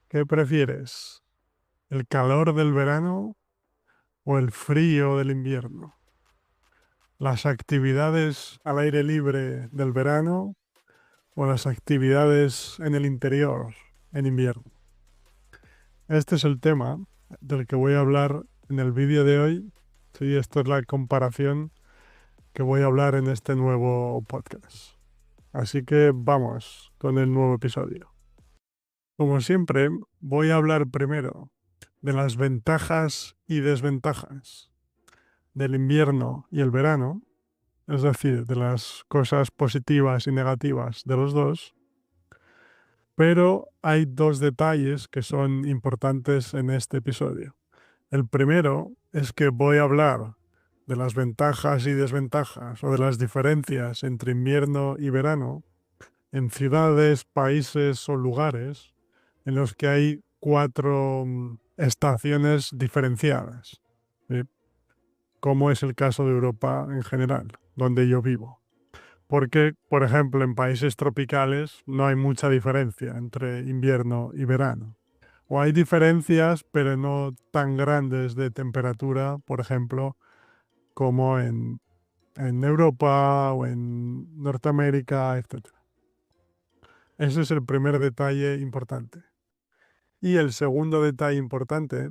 ¿Qué prefieres? ¿El calor del verano o el frío del invierno? ¿Las actividades al aire libre del verano o las actividades en el interior en invierno? Este es el tema del que voy a hablar en el vídeo de hoy. Sí, esto es la comparación que voy a hablar en este nuevo podcast. Así que vamos con el nuevo episodio. Como siempre, voy a hablar primero de las ventajas y desventajas del invierno y el verano, es decir, de las cosas positivas y negativas de los dos, pero hay dos detalles que son importantes en este episodio. El primero es que voy a hablar de las ventajas y desventajas o de las diferencias entre invierno y verano en ciudades, países o lugares en los que hay cuatro estaciones diferenciadas, ¿sí? Como es el caso de Europa en general, donde yo vivo. Porque, por ejemplo, en países tropicales no hay mucha diferencia entre invierno y verano. O hay diferencias, pero no tan grandes de temperatura, por ejemplo, como en Europa o en Norteamérica, etc. Ese es el primer detalle importante. Y el segundo detalle importante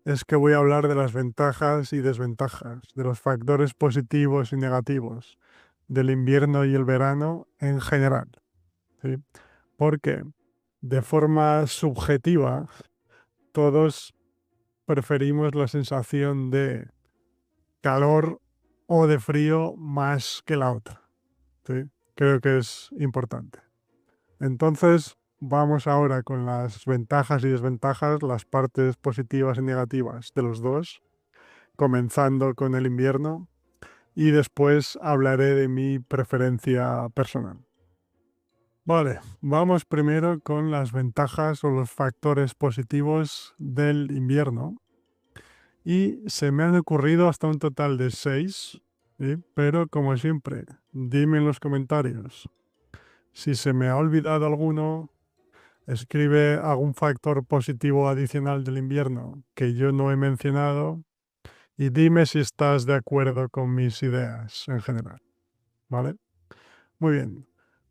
es que voy a hablar de las ventajas y desventajas, de los factores positivos y negativos del invierno y el verano en general, ¿sí? Porque de forma subjetiva todos preferimos la sensación de calor o de frío más que la otra, ¿sí? Creo que es importante. Entonces, vamos ahora con las ventajas y desventajas, las partes positivas y negativas de los dos, comenzando con el invierno y después hablaré de mi preferencia personal. Vale, vamos primero con las ventajas o los factores positivos del invierno. Y se me han ocurrido hasta un total de 6, ¿sí? Pero como siempre, dime en los comentarios si se me ha olvidado alguno. Escribe algún factor positivo adicional del invierno que yo no he mencionado y dime si estás de acuerdo con mis ideas en general, ¿vale? Muy bien,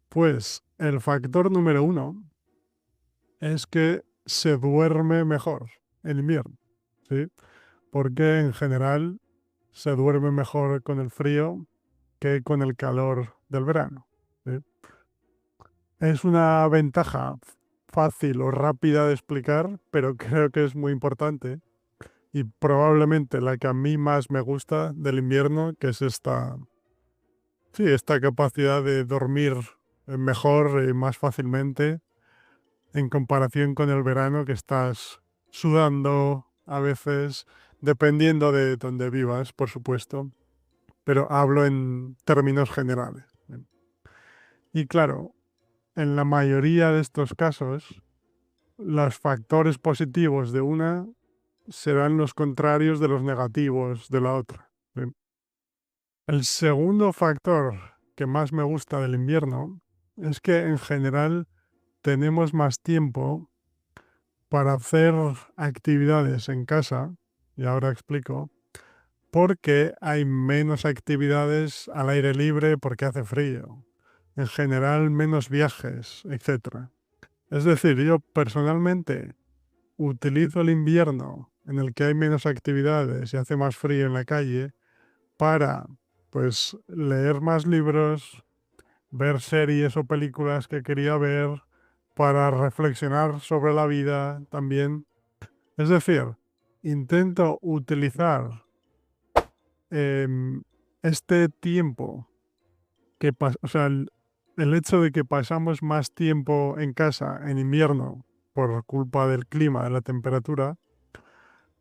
pues el factor número 1 es que se duerme mejor en invierno, ¿sí? Porque en general se duerme mejor con el frío que con el calor del verano, ¿sí? Es una ventaja fácil o rápida de explicar, pero creo que es muy importante y probablemente la que a mí más me gusta del invierno, que es sí, esta capacidad de dormir mejor y más fácilmente en comparación con el verano que estás sudando a veces, dependiendo de dónde vivas, por supuesto, pero hablo en términos generales. Y claro, en la mayoría de estos casos, los factores positivos de una serán los contrarios de los negativos de la otra, ¿sí? El segundo factor que más me gusta del invierno es que en general tenemos más tiempo para hacer actividades en casa, y ahora explico, porque hay menos actividades al aire libre porque hace frío, en general menos viajes, etc. Es decir, yo personalmente utilizo el invierno en el que hay menos actividades y hace más frío en la calle para, pues, leer más libros, ver series o películas que quería ver, para reflexionar sobre la vida también. Es decir, intento utilizar em, este tiempo o sea, el hecho de que pasamos más tiempo en casa en invierno por culpa del clima, de la temperatura,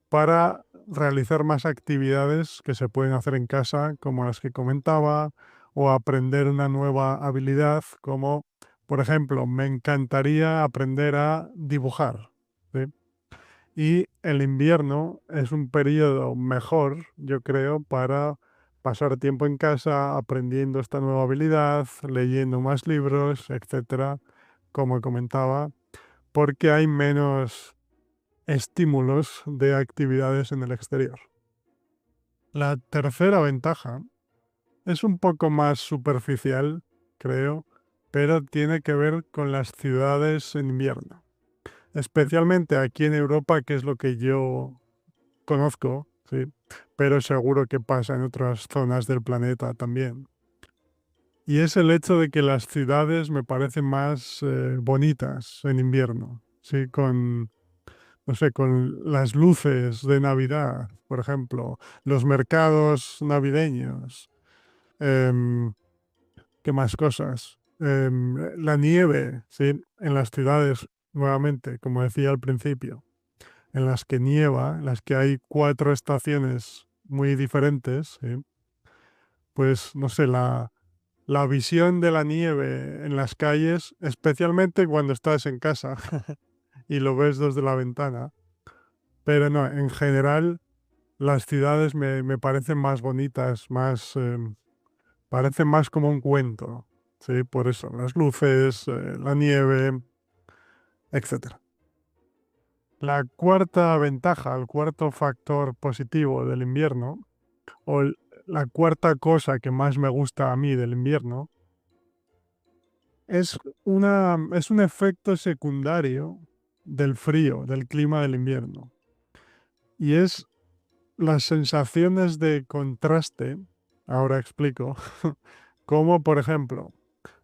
para realizar más actividades que se pueden hacer en casa, como las que comentaba, o aprender una nueva habilidad, como, por ejemplo, me encantaría aprender a dibujar, ¿sí? Y el invierno es un periodo mejor, yo creo, para pasar tiempo en casa aprendiendo esta nueva habilidad, leyendo más libros, etcétera, como comentaba, porque hay menos estímulos de actividades en el exterior. La tercera ventaja es un poco más superficial, creo, pero tiene que ver con las ciudades en invierno. Especialmente aquí en Europa, que es lo que yo conozco, sí, pero seguro que pasa en otras zonas del planeta también. Y es el hecho de que las ciudades me parecen más bonitas en invierno, sí, con, no sé, con las luces de Navidad, por ejemplo, los mercados navideños, em, ¿qué más cosas? La nieve, sí, en las ciudades, nuevamente, como decía al principio, en las que nieva, en las que hay 4 estaciones muy diferentes, ¿sí? Pues no sé, la visión de la nieve en las calles, especialmente cuando estás en casa y lo ves desde la ventana. Pero no, en general las ciudades me parecen más bonitas, más, parecen más como un cuento. Sí, por eso, las luces, la nieve, etcétera. La cuarta ventaja, el cuarto factor positivo del invierno, o la cuarta cosa que más me gusta a mí del invierno, es un efecto secundario del frío, del clima del invierno. Y es las sensaciones de contraste. Ahora explico. Como, por ejemplo,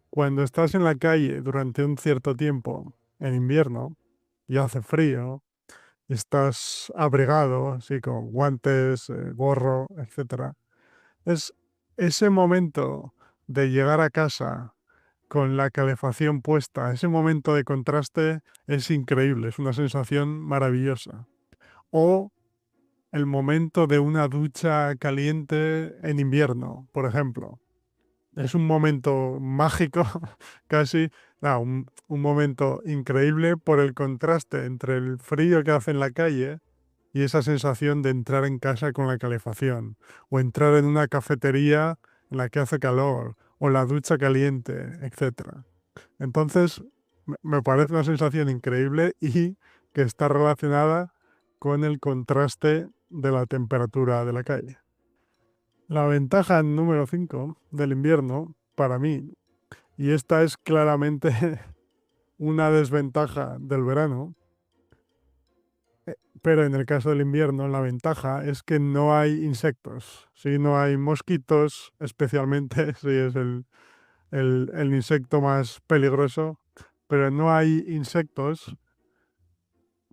cuando estás en la calle durante un cierto tiempo en invierno y hace frío, estás abrigado, así con guantes, gorro, etcétera. Es ese momento de llegar a casa con la calefacción puesta, ese momento de contraste es increíble, es una sensación maravillosa. O el momento de una ducha caliente en invierno, por ejemplo. Es un momento mágico, casi, un momento increíble por el contraste entre el frío que hace en la calle y esa sensación de entrar en casa con la calefacción, o entrar en una cafetería en la que hace calor, o la ducha caliente, etcétera. Entonces, me parece una sensación increíble y que está relacionada con el contraste de la temperatura de la calle. La ventaja número 5 del invierno, para mí, y esta es claramente una desventaja del verano, pero en el caso del invierno la ventaja es que no hay insectos, ¿sí? No hay mosquitos, especialmente si es el insecto más peligroso, pero no hay insectos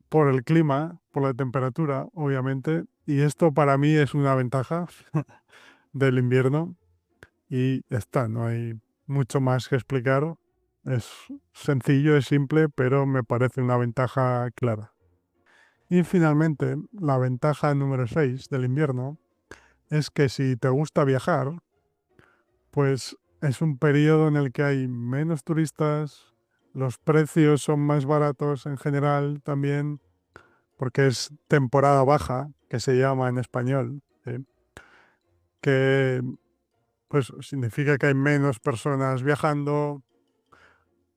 por el clima, por la temperatura, obviamente, y esto para mí es una ventaja del invierno y ya está, no hay mucho más que explicar. Es sencillo, es simple, pero me parece una ventaja clara. Y finalmente, la ventaja número 6 del invierno es que si te gusta viajar, pues es un periodo en el que hay menos turistas, los precios son más baratos en general también, porque es temporada baja, que se llama en español, ¿sí? Que pues significa que hay menos personas viajando,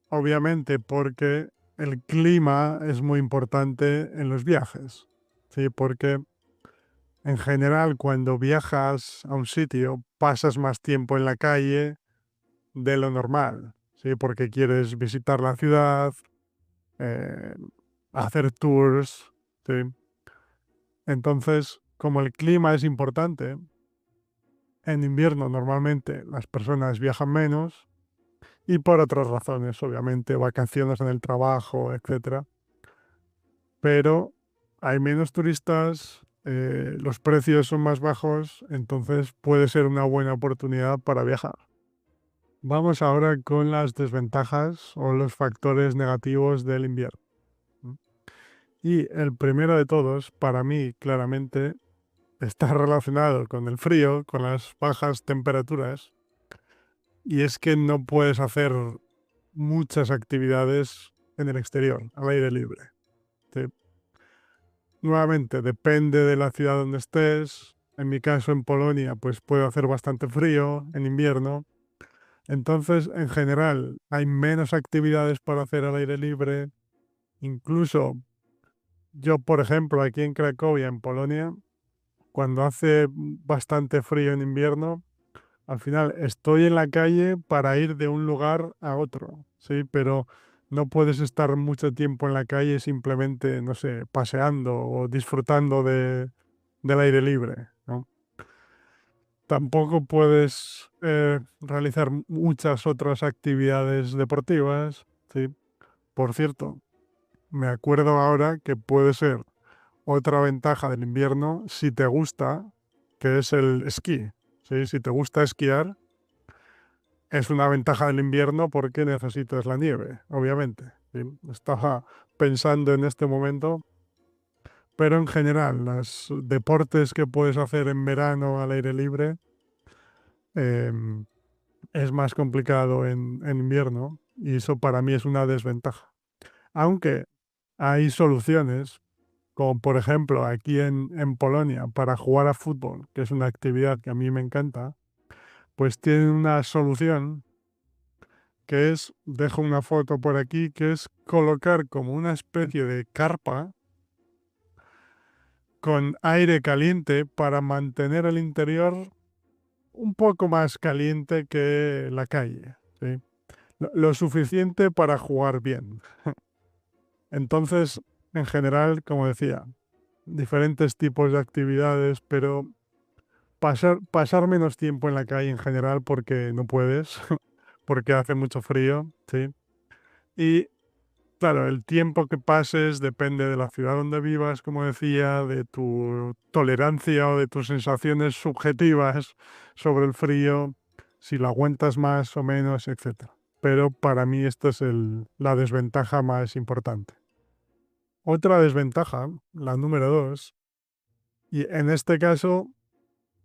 obviamente porque el clima es muy importante en los viajes, ¿sí? Porque en general cuando viajas a un sitio pasas más tiempo en la calle de lo normal, ¿sí? Porque quieres visitar la ciudad, eh, hacer tours, ¿sí? Entonces, como el clima es importante, en invierno normalmente las personas viajan menos y por otras razones, obviamente, vacaciones en el trabajo, etcétera. Pero hay menos turistas, los precios son más bajos, entonces puede ser una buena oportunidad para viajar. Vamos ahora con las desventajas o los factores negativos del invierno. ¿M? Y el primero de todos, para mí, claramente, está relacionado con el frío, con las bajas temperaturas, y es que no puedes hacer muchas actividades en el exterior, al aire libre. ¿Sí? Nuevamente, depende de la ciudad donde estés. En mi caso, en Polonia, pues puede hacer bastante frío en invierno. Entonces, en general, hay menos actividades para hacer al aire libre. Incluso yo, por ejemplo, aquí en Cracovia, en Polonia, cuando hace bastante frío en invierno, al final estoy en la calle para ir de un lugar a otro, ¿sí? Pero no puedes estar mucho tiempo en la calle simplemente, no sé, paseando o disfrutando del aire libre, ¿no? Tampoco puedes realizar muchas otras actividades deportivas, ¿sí? Por cierto, me acuerdo ahora que puede ser otra ventaja del invierno si te gusta, que es el esquí, ¿sí? Si te gusta esquiar, es una ventaja del invierno porque necesitas la nieve, obviamente, ¿sí? Estaba pensando en este momento, pero en general, los deportes que puedes hacer en verano al aire libre, em, es más complicado en invierno y eso para mí es una desventaja. Aunque hay soluciones, como por ejemplo aquí en Polonia, para jugar a fútbol, que es una actividad que a mí me encanta, pues tienen una solución que es, dejo una foto por aquí, que es colocar como una especie de carpa con aire caliente para mantener el interior un poco más caliente que la calle, ¿sí? Lo suficiente para jugar bien. Entonces, en general, como decía, diferentes tipos de actividades, pero pasar menos tiempo en la calle en general porque no puedes, porque hace mucho frío, ¿sí? Y claro, el tiempo que pases depende de la ciudad donde vivas, como decía, de tu tolerancia o de tus sensaciones subjetivas sobre el frío, si lo aguantas más o menos, etcétera. Pero para mí esta es la desventaja más importante. Otra desventaja, la número 2, y en este caso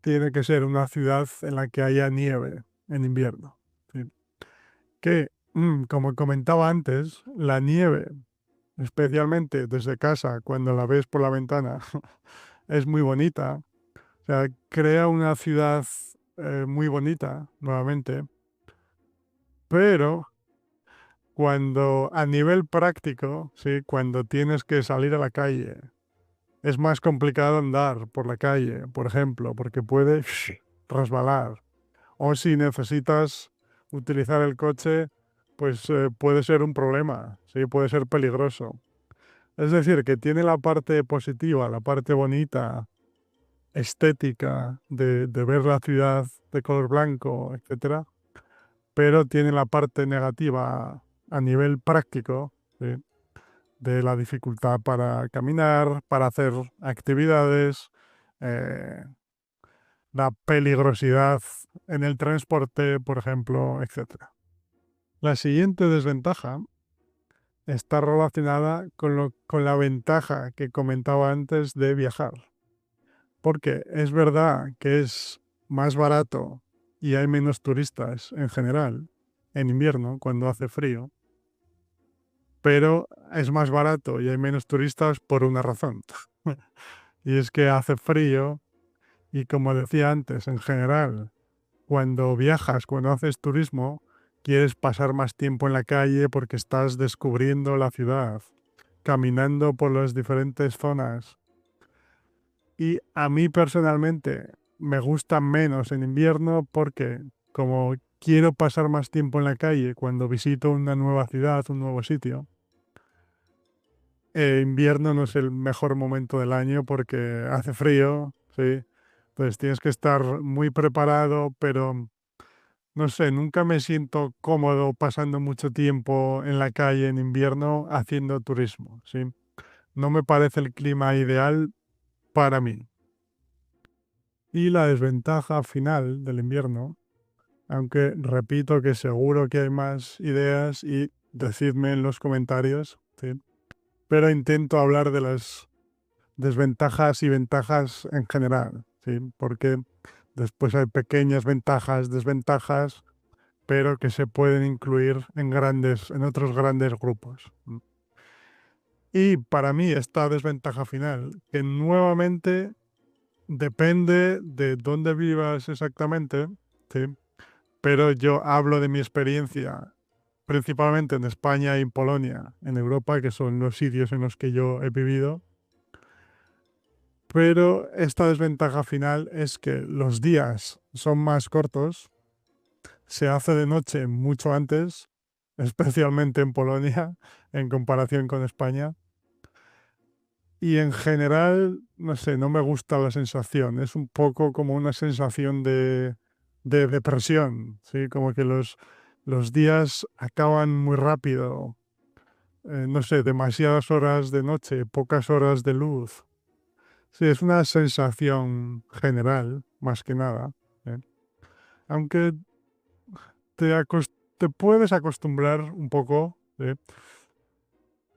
tiene que ser una ciudad en la que haya nieve en invierno. ¿Sí? Que, como comentaba antes, la nieve, especialmente desde casa, cuando la ves por la ventana, es muy bonita. O sea, crea una ciudad muy bonita, nuevamente, pero cuando a nivel práctico, ¿sí? Cuando tienes que salir a la calle, es más complicado andar por la calle, por ejemplo, porque puede resbalar. O si necesitas utilizar el coche, pues puede ser un problema, ¿sí? Puede ser peligroso. Es decir, que tiene la parte positiva, la parte bonita, estética de ver la ciudad de color blanco, etcétera, pero tiene la parte negativa a nivel práctico, ¿sí? De la dificultad para caminar, para hacer actividades, eh, la peligrosidad en el transporte, por ejemplo, etcétera. La siguiente desventaja está relacionada con la ventaja que comentaba antes de viajar. Porque es verdad que es más barato y hay menos turistas en general en invierno cuando hace frío, pero es más barato y hay menos turistas por una razón. Y es que hace frío y como decía antes, en general, cuando viajas, cuando haces turismo, quieres pasar más tiempo en la calle porque estás descubriendo la ciudad, caminando por las diferentes zonas. Y a mí personalmente me gusta menos en invierno porque como quiero pasar más tiempo en la calle cuando visito una nueva ciudad, un nuevo sitio, invierno no es el mejor momento del año porque hace frío, ¿sí? Entonces tienes que estar muy preparado, pero no sé, nunca me siento cómodo pasando mucho tiempo en la calle en invierno haciendo turismo, ¿sí? No me parece el clima ideal para mí. Y la desventaja final del invierno, aunque repito que seguro que hay más ideas y decidme en los comentarios, ¿sí? Pero intento hablar de las desventajas y ventajas en general, ¿sí? Porque después hay pequeñas ventajas, desventajas, pero que se pueden incluir en otros grandes grupos. Y para mí esta desventaja final, que nuevamente depende de dónde vivas exactamente, ¿sí? Pero yo hablo de mi experiencia principalmente en España y en Polonia, en Europa, que son los sitios en los que yo he vivido. Pero esta desventaja final es que los días son más cortos, se hace de noche mucho antes, especialmente en Polonia, en comparación con España. Y en general, no sé, no me gusta la sensación. Es un poco como una sensación de depresión, ¿sí? Como que los días acaban muy rápido. No sé, demasiadas horas de noche, pocas horas de luz. Sí, es una sensación general, más que nada. ¿Eh? Aunque te puedes acostumbrar un poco, ¿sí?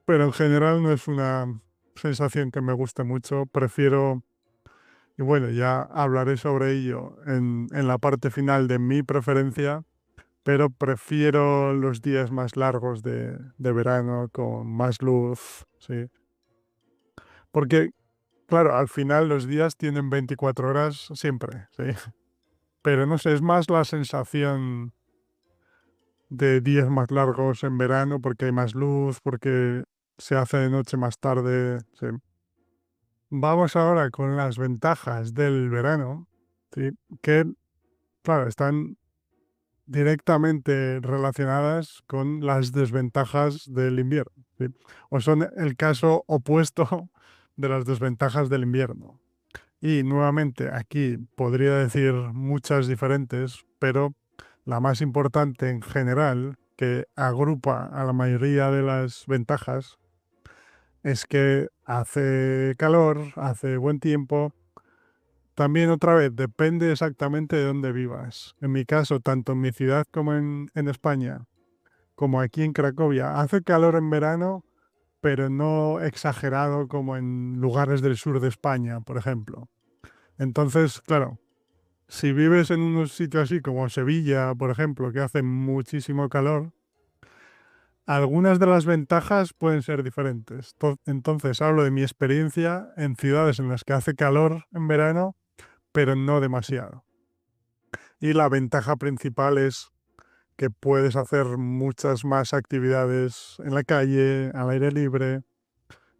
Pero en general no es una sensación que me guste mucho. Prefiero, y bueno, ya hablaré sobre ello en la parte final de mi preferencia, pero prefiero los días más largos de verano con más luz, ¿sí? Porque, claro, al final los días tienen 24 horas siempre, ¿sí? Pero no sé, es más la sensación de días más largos en verano porque hay más luz, porque se hace de noche más tarde, sí. Vamos ahora con las ventajas del verano, ¿sí? Que, claro, están directamente relacionadas con las desventajas del invierno, ¿sí? O son el caso opuesto de las desventajas del invierno. Y nuevamente aquí podría decir muchas diferentes, pero la más importante en general, que agrupa a la mayoría de las ventajas, es que hace calor, hace buen tiempo. También otra vez, depende exactamente de dónde vivas. En mi caso, tanto en mi ciudad como en España, como aquí en Cracovia, hace calor en verano, pero no exagerado como en lugares del sur de España, por ejemplo. Entonces, claro, si vives en un sitio así como Sevilla, por ejemplo, que hace muchísimo calor, algunas de las ventajas pueden ser diferentes. Entonces, hablo de mi experiencia en ciudades en las que hace calor en verano, pero no demasiado. Y la ventaja principal es que puedes hacer muchas más actividades en la calle, al aire libre,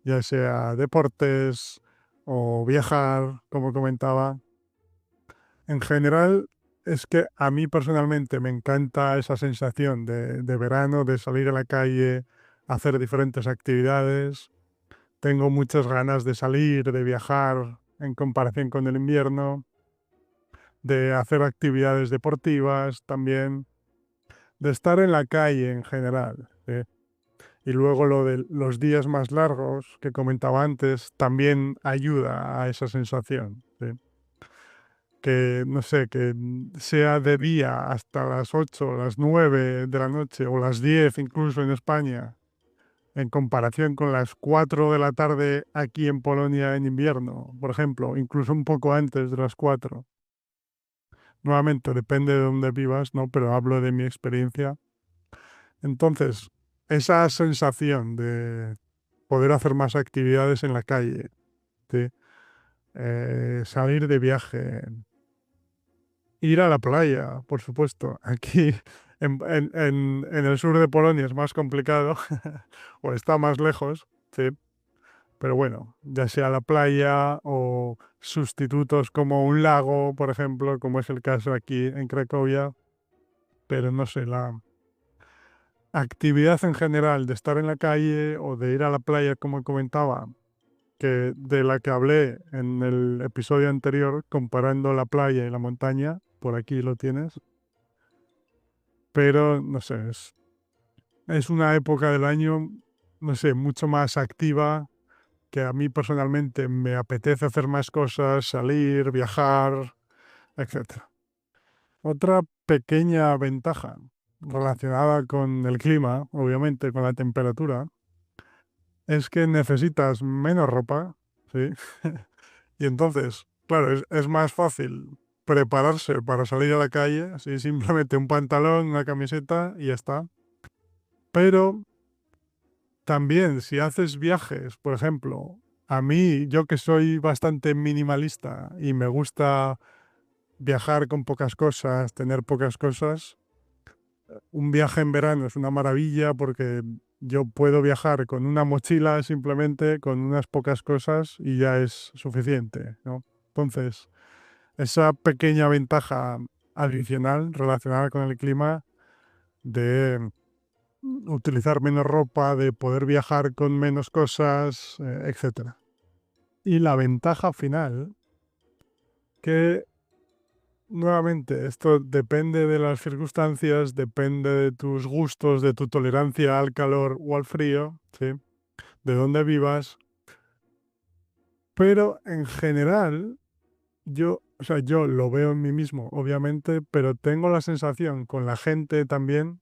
ya sea deportes o viajar, como comentaba. En general, es que a mí personalmente me encanta esa sensación de verano, de salir a la calle, hacer diferentes actividades. Tengo muchas ganas de salir, de viajar en comparación con el invierno, de hacer actividades deportivas también, de estar en la calle en general. ¿Sí? Y luego lo de los días más largos que comentaba antes también ayuda a esa sensación. ¿Sí? Que, no sé, que sea de día hasta las 8, las 9 de la noche o las 10 incluso en España, en comparación con las 4 de la tarde aquí en Polonia en invierno, por ejemplo, incluso un poco antes de las 4. Nuevamente, depende de dónde vivas, ¿no? Pero hablo de mi experiencia. Entonces, esa sensación de poder hacer más actividades en la calle, de salir de viaje, ir a la playa, por supuesto. Aquí en el sur de Polonia es más complicado o está más lejos, sí. Pero bueno, ya sea la playa o sustitutos como un lago, por ejemplo, como es el caso aquí en Cracovia. Pero no sé, la actividad en general de estar en la calle o de ir a la playa, como comentaba, que de la que hablé en el episodio anterior, comparando la playa y la montaña, por aquí lo tienes. Pero no sé, es una época del año, no sé, mucho más activa, que a mí personalmente me apetece hacer más cosas, salir, viajar, etcétera. Otra pequeña ventaja relacionada con el clima, obviamente con la temperatura, es que necesitas menos ropa, ¿sí? Y entonces, claro, es más fácil prepararse para salir a la calle, así simplemente un pantalón, una camiseta y ya está. Pero también si haces viajes, por ejemplo, a mí, yo que soy bastante minimalista y me gusta viajar con pocas cosas, tener pocas cosas, un viaje en verano es una maravilla porque yo puedo viajar con una mochila simplemente, con unas pocas cosas y ya es suficiente, ¿no? Entonces, esa pequeña ventaja adicional relacionada con el clima de utilizar menos ropa, de poder viajar con menos cosas, etcétera. Y la ventaja final, que nuevamente esto depende de las circunstancias, depende de tus gustos, de tu tolerancia al calor o al frío, ¿sí? De dónde vivas, pero en general yo lo veo en mí mismo, obviamente, pero tengo la sensación con la gente también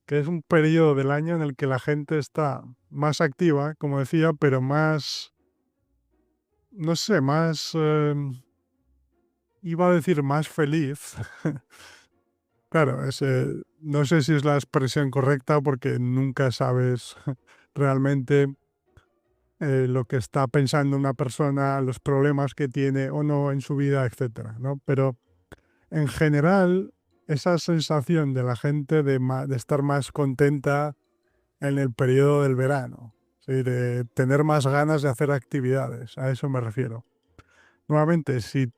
que es un periodo del año en el que la gente está más activa, como decía, pero más, no sé, más, iba a decir más feliz. Claro, no sé si es la expresión correcta porque nunca sabes realmente lo que está pensando una persona, los problemas que tiene o no en su vida, etcétera, ¿no? Pero en general, esa sensación de la gente de estar más contenta en el periodo del verano, ¿sí? De tener más ganas de hacer actividades, a eso me refiero. Nuevamente, si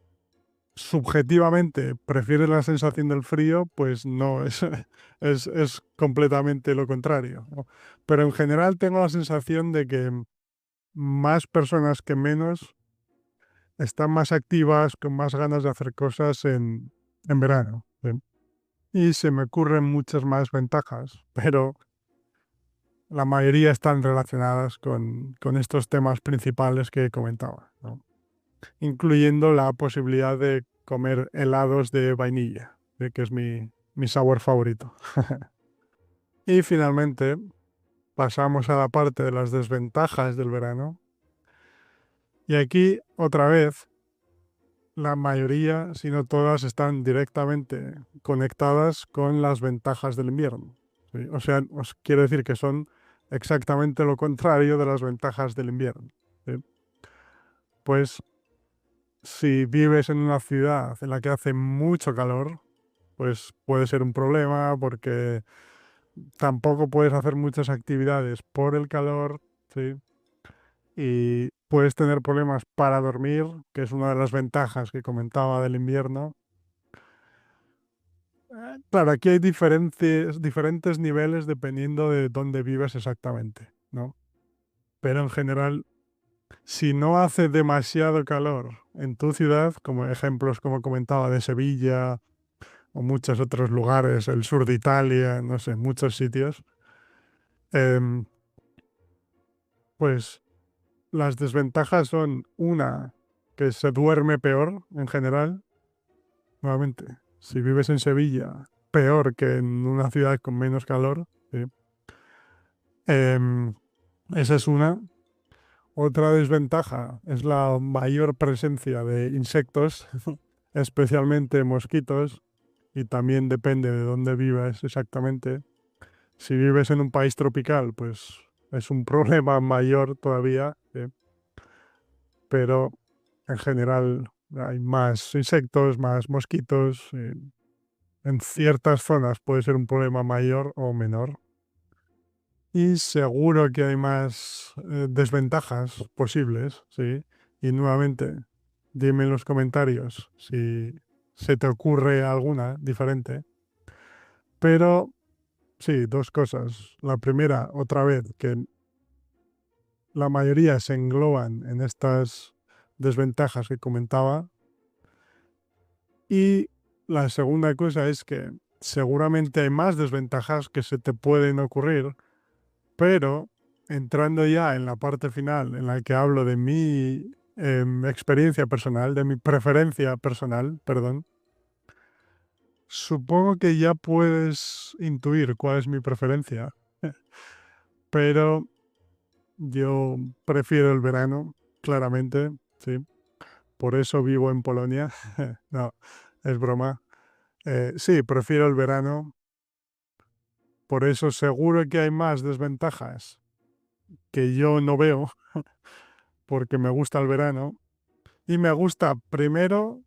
subjetivamente prefieres la sensación del frío, pues no, es completamente lo contrario, ¿no? Pero en general tengo la sensación de que más personas que menos están más activas, con más ganas de hacer cosas en verano, ¿sí? Y se me ocurren muchas más ventajas, pero la mayoría están relacionadas con estos temas principales que comentaba, ¿no? Incluyendo la posibilidad de comer helados de vainilla, que es mi sabor favorito. Y finalmente pasamos a la parte de las desventajas del verano. Y aquí, otra vez, la mayoría, si no todas, están directamente conectadas con las ventajas del invierno, ¿sí? O sea, os quiero decir que son exactamente lo contrario de las ventajas del invierno, ¿sí? Pues si vives en una ciudad en la que hace mucho calor, pues puede ser un problema porque tampoco puedes hacer muchas actividades por el calor, ¿sí? Y puedes tener problemas para dormir, que es una de las ventajas que comentaba del invierno. Claro, aquí hay diferentes niveles dependiendo de dónde vives exactamente, ¿no? Pero en general, si no hace demasiado calor en tu ciudad, como ejemplos como comentaba de Sevilla o muchos otros lugares, el sur de Italia, no sé, muchos sitios, em, pues las desventajas son una, que se duerme peor en general, nuevamente, si vives en Sevilla, peor que en una ciudad con menos calor, ¿sí? Em, Esa es una. Otra desventaja es la mayor presencia de insectos, especialmente mosquitos, y también depende de dónde vivas exactamente. Si vives en un país tropical, pues es un problema mayor todavía, pero en general hay más insectos, más mosquitos. En ciertas zonas puede ser un problema mayor o menor. Y seguro que hay más desventajas posibles, ¿sí? Y nuevamente, dime en los comentarios si se te ocurre alguna diferente. Pero sí, dos cosas. La primera, otra vez, que la mayoría se engloban en estas desventajas que comentaba. Y la segunda cosa es que seguramente hay más desventajas que se te pueden ocurrir, pero entrando ya en la parte final en la que hablo de mi experiencia personal, de mi preferencia personal, perdón, supongo que ya puedes intuir cuál es mi preferencia, pero yo prefiero el verano, claramente, sí. Por eso vivo en Polonia. No, es broma. Sí, prefiero el verano. Por eso seguro que hay más desventajas que yo no veo, porque me gusta el verano. Y me gusta primero,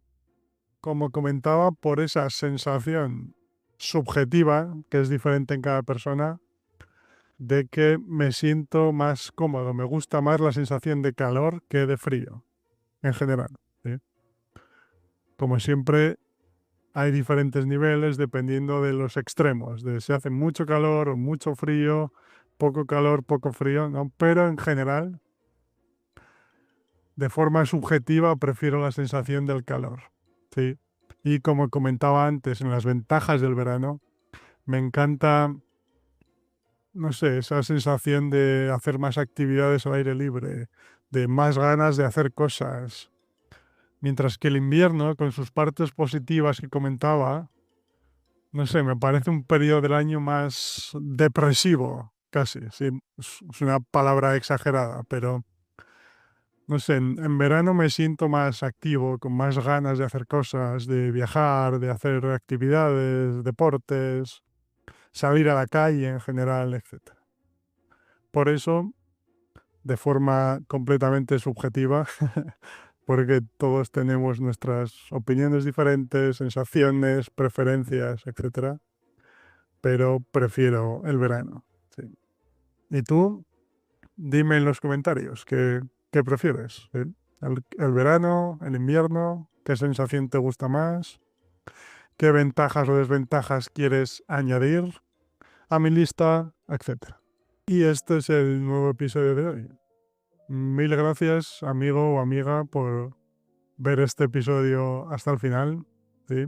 como comentaba, por esa sensación. subjetiva, que es diferente en cada persona, de que me siento más cómodo, me gusta más la sensación de calor que de frío, en general. ¿Sí? Como siempre, hay diferentes niveles dependiendo de los extremos, de si hace mucho calor o mucho frío, poco calor, poco frío, ¿no? Pero en general, de forma subjetiva, prefiero la sensación del calor, ¿sí? Y como comentaba antes, en las ventajas del verano, me encanta, no sé, esa sensación de hacer más actividades al aire libre, de más ganas de hacer cosas. Mientras que el invierno, con sus partes positivas que comentaba, no sé, me parece un periodo del año más depresivo, casi. Sí, es una palabra exagerada, pero no sé, en verano me siento más activo, con más ganas de hacer cosas, de viajar, de hacer actividades, deportes, salir a la calle en general, etc. Por eso, de forma completamente subjetiva, porque todos tenemos nuestras opiniones diferentes, sensaciones, preferencias, etcétera, pero prefiero el verano. Sí. ¿Y tú? Dime en los comentarios qué prefieres. ¿El verano, el invierno? ¿Qué sensación te gusta más? ¿Qué ventajas o desventajas quieres añadir a mi lista? Etcétera. Y este es el nuevo episodio de hoy. Mil gracias, amigo o amiga, por ver este episodio hasta el final. ¿Sí?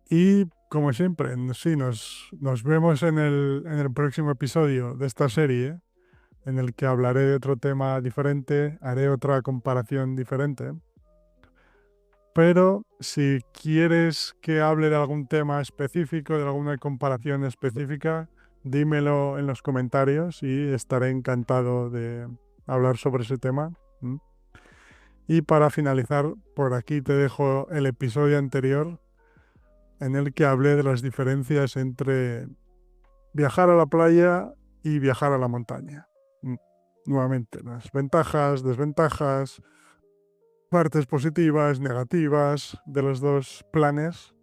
Y como siempre, sí, nos vemos en el próximo episodio de esta serie, en el que hablaré de otro tema diferente, haré otra comparación diferente. Pero si quieres que hable de algún tema específico, de alguna comparación específica, dímelo en los comentarios y estaré encantado de hablar sobre ese tema. ¿Mm? Y para finalizar, por aquí te dejo el episodio anterior en el que hablé de las diferencias entre viajar a la playa y viajar a la montaña. Nuevamente, las ventajas, desventajas, partes positivas, negativas de los dos planes.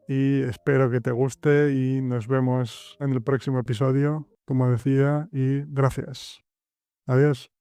Y espero que te guste y nos vemos en el próximo episodio, como decía, y gracias. Adiós.